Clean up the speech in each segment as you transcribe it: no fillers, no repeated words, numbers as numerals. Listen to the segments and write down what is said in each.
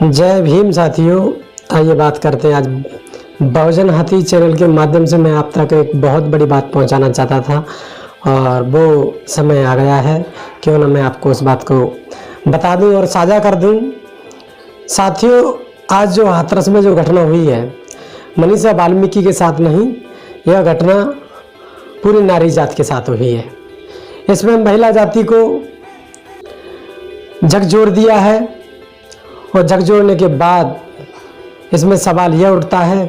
जय भीम साथियों, आइए बात करते हैं। आज बहुजन हाथी चैनल के माध्यम से मैं आप तक एक बहुत बड़ी बात पहुंचाना चाहता था और वो समय आ गया है। क्यों ना मैं आपको उस बात को बता दूं और साझा कर दूं। साथियों, आज जो हाथरस में जो घटना हुई है मनीषा वाल्मीकि के साथ नहीं, यह घटना पूरी नारी जात के साथ हुई है। इसमें महिला जाति को झकझोर दिया है और झकझोरने के बाद इसमें सवाल यह उठता है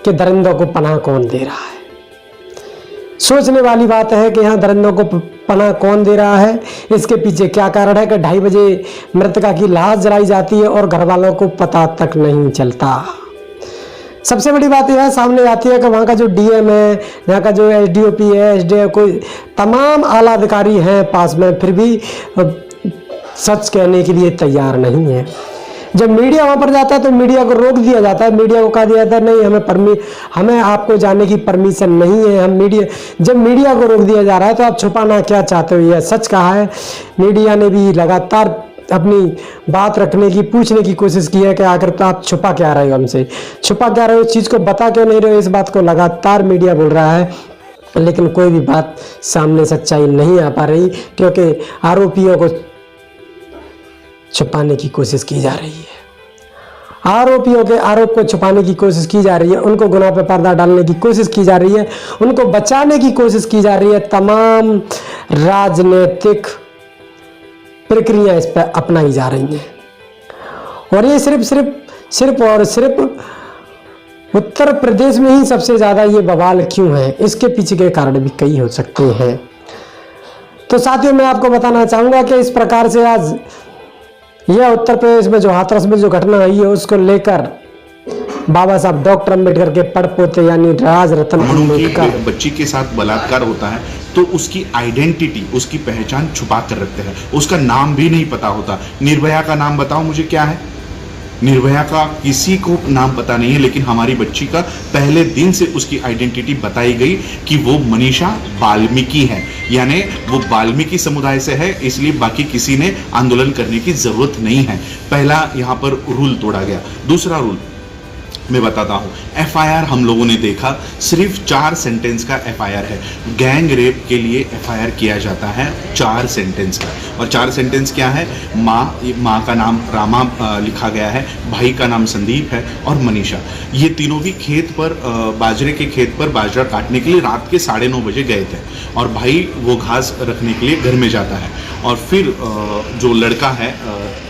कि दरिंदों को पनाह कौन दे रहा है। सोचने वाली बात है कि यहाँ दरिंदों को पनाह कौन दे रहा है, इसके पीछे क्या कारण है कि 2:30 बजे मृतका की लाश जलाई जाती है और घर वालों को पता तक नहीं चलता। सबसे बड़ी बात यह सामने आती है कि वहाँ का जो डीएम है, यहाँ का जो एसडीओपी है, एसडीओ कोई तमाम आला अधिकारी हैं पास में, फिर भी सच कहने के लिए तैयार नहीं है। जब मीडिया वहाँ पर जाता है तो मीडिया को रोक दिया जाता है, मीडिया को कहा दिया जाता है नहीं, हमें आपको जाने की परमिशन नहीं है। जब मीडिया को रोक दिया जा रहा है तो आप छुपाना क्या चाहते हो? यह सच कहा है। मीडिया ने भी लगातार अपनी बात रखने की, पूछने की कोशिश की है कि आखिर तो आप छुपा क्या रहे हो, हमसे छुपा क्या रहे हो, इस चीज़ को बता क्यों नहीं रहे हो? इस बात को लगातार मीडिया बोल रहा है, लेकिन कोई भी बात सामने सच्चाई नहीं आ पा रही, क्योंकि आरोपियों को छुपाने की कोशिश की जा रही है। आरोपियों के आरोप को छुपाने की कोशिश की जा रही है, उनको गुनाह पे पर्दा डालने की कोशिश की जा रही है, उनको बचाने की कोशिश की जा रही है। तमाम राजनीतिक प्रक्रिया इस पर अपनाई जा रही हैं और ये सिर्फ उत्तर प्रदेश में ही सबसे ज़्यादा ये बवाल क्यों है, इसके पीछे के कारण भी कई हो सकते हैं। तो साथियों, मैं आपको बताना चाहूँगा कि इस प्रकार से आज यह उत्तर प्रदेश में जो हाथरस में जो घटना हुई है उसको लेकर बाबा साहब डॉक्टर अम्बेडकर के पड़पोते यानी राज रतन अम्बेडकर बच्ची के साथ बलात्कार होता है तो उसकी आइडेंटिटी, उसकी पहचान छुपा कर रखते हैं, उसका नाम भी नहीं पता होता। निर्भया का नाम बताओ मुझे क्या है? निर्भया का किसी को नाम पता नहीं है, लेकिन हमारी बच्ची का पहले दिन से उसकी आइडेंटिटी बताई गई कि वो मनीषा वाल्मीकि है, यानी वो वाल्मीकि समुदाय से है, इसलिए बाकी किसी ने आंदोलन करने की जरूरत नहीं है। पहला यहाँ पर रूल तोड़ा गया। दूसरा रूल मैं बताता हूँ, एफआईआर हम लोगों ने देखा, सिर्फ 4 सेंटेंस का एफआईआर है। गैंग रेप के लिए एफआईआर किया जाता है 4 सेंटेंस का, और 4 सेंटेंस क्या है? माँ का नाम रामा लिखा गया है, भाई का नाम संदीप है और मनीषा। ये तीनों भी खेत पर बाजरे के खेत पर बाजरा काटने के लिए रात के 9:30 बजे गए थे और भाई वो घास रखने के लिए घर में जाता है और फिर जो लड़का है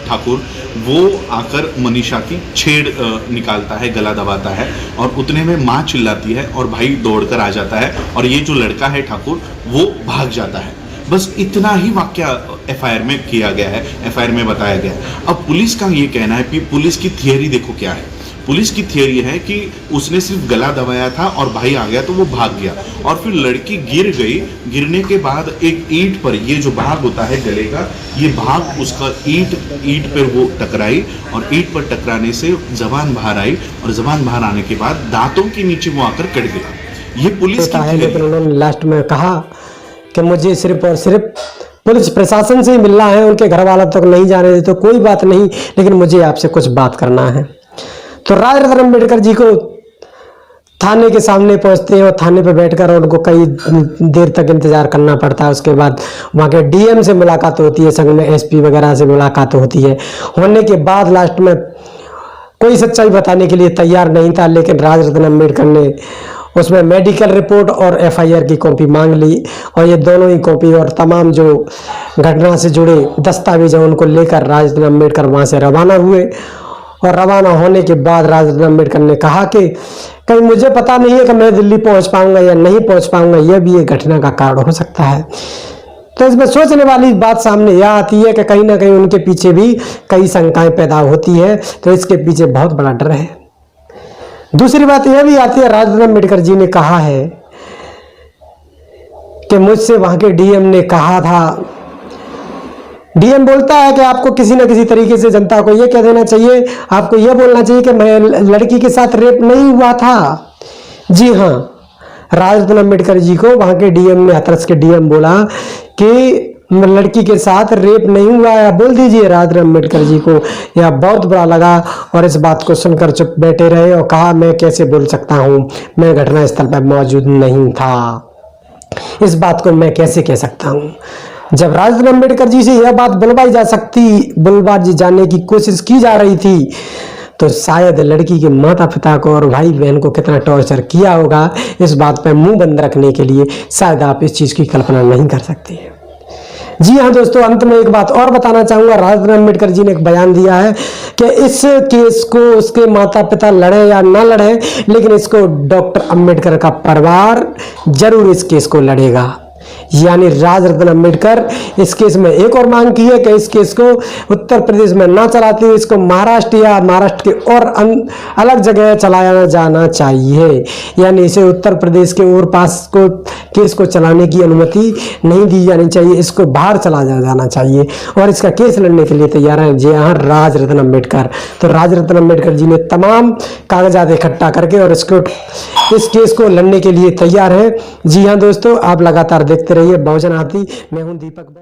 ठाकुर, वो आकर मनीषा की छेड़ निकालता है, गला दबाता है और उतने में माँ चिल्लाती है और भाई दौड़कर आ जाता है और ये जो लड़का है ठाकुर वो भाग जाता है। बस इतना ही वाकया एफआईआर में किया गया है, एफआईआर में बताया गया है। अब पुलिस का ये कहना है कि पुलिस की थियरी देखो क्या है। पुलिस की थियरी है कि उसने सिर्फ गला दबाया था और भाई आ गया तो वो भाग गया और फिर लड़की गिर गई। गिरने के बाद एक ईंट पर, ये जो भाग होता है गले का, ये भाग उसका ईंट पर वो टकराई और ईंट पर टकराने से जबान बाहर आई और जबान बाहर आने के बाद दांतों के नीचे वो आकर कट गया। ये पुलिस की थियरी। लेकिन उन्होंने लास्ट में कहा कि मुझे सिर्फ और सिर्फ पुलिस प्रशासन से ही मिलना है, उनके घर वालों तक नहीं जाने दे तो कोई बात नहीं, लेकिन मुझे आपसे कुछ बात करना है। तो राज रतन अम्बेडकर जी को थाने के सामने पहुंचते हैं और थाने पर बैठकर उनको कई देर तक इंतजार करना पड़ता है। उसके बाद वहाँ के डीएम से मुलाकात होती है, संग में एसपी वगैरह से मुलाकात होती है। होने के बाद लास्ट में कोई सच्चाई बताने के लिए तैयार नहीं था, लेकिन राज रतन अम्बेडकर ने उसमें मेडिकल रिपोर्ट और एफआईआर की कॉपी मांग ली और ये दोनों ही कॉपी और तमाम जो घटना से जुड़े दस्तावेज हैं उनको लेकर राज रतन अम्बेडकर वहाँ से रवाना हुए। और रवाना होने के बाद राज रतन अम्बेडकर ने कहा कि कहीं मुझे पता नहीं है कि मैं दिल्ली पहुंच पाऊंगा या नहीं पहुंच पाऊंगा, यह भी एक घटना का कारण हो सकता है। तो इसमें सोचने वाली बात सामने यह आती है कि कहीं ना कहीं उनके पीछे भी कई शंकाएं पैदा होती है, तो इसके पीछे बहुत बड़ा डर है। दूसरी बात यह भी आती है, राज रतन अम्बेडकर जी ने कहा है कि मुझसे वहां के डीएम ने कहा था, डीएम बोलता है कि आपको किसी न किसी तरीके से जनता को यह कह देना चाहिए, आपको यह बोलना चाहिए कि मैं लड़की के साथ रेप नहीं हुआ था। जी हाँ, राज रतन अम्बेडकर जी को वहां के डीएम ने, हाथरस के डीएम बोला कि लड़की के साथ रेप नहीं हुआ है, बोल दीजिए राजेंद्र अम्बेडकर जी को। यह बहुत बुरा लगा और इस बात को सुनकर चुप बैठे रहे और कहा मैं कैसे बोल सकता हूँ, मैं घटनास्थल पर मौजूद नहीं था, इस बात को मैं कैसे कह सकता हूँ। जब राजेंद्र अम्बेडकर जी से यह बात बुलवाई जाने की कोशिश की जा रही थी तो शायद लड़की के माता पिता को और भाई बहन को कितना टॉर्चर किया होगा, इस बात पर मुंह बंद रखने के लिए शायद आप इस चीज की कल्पना नहीं कर सकते। जी हाँ दोस्तों, अंत में एक बात और बताना चाहूंगा। राजेंद्र अम्बेडकर जी ने एक बयान दिया है कि इस केस को उसके माता पिता लड़े या ना लड़े, लेकिन इसको डॉक्टर अम्बेडकर का परिवार जरूर इस केस को लड़ेगा। यानी राजरत्न अम्बेडकर इस केस में एक और मांग की है कि इस केस को उत्तर प्रदेश में ना चलाते हुए इसको महाराष्ट्र या महाराष्ट्र के और अलग जगह चलाया जाना चाहिए। यानी इसे उत्तर प्रदेश के और पास को केस को चलाने की अनुमति नहीं दी जानी चाहिए, इसको बाहर चला जाना चाहिए और इसका केस लड़ने के लिए तैयार है जी हाँ राजरत्न अम्बेडकर। तो राजरत्न अम्बेडकर जी ने तमाम कागजात इकट्ठा करके और इस केस को लड़ने के लिए तैयार है। जी हाँ दोस्तों, आप लगातार देखते रहिए बहुजन हाथी। मैं हूं दीपक।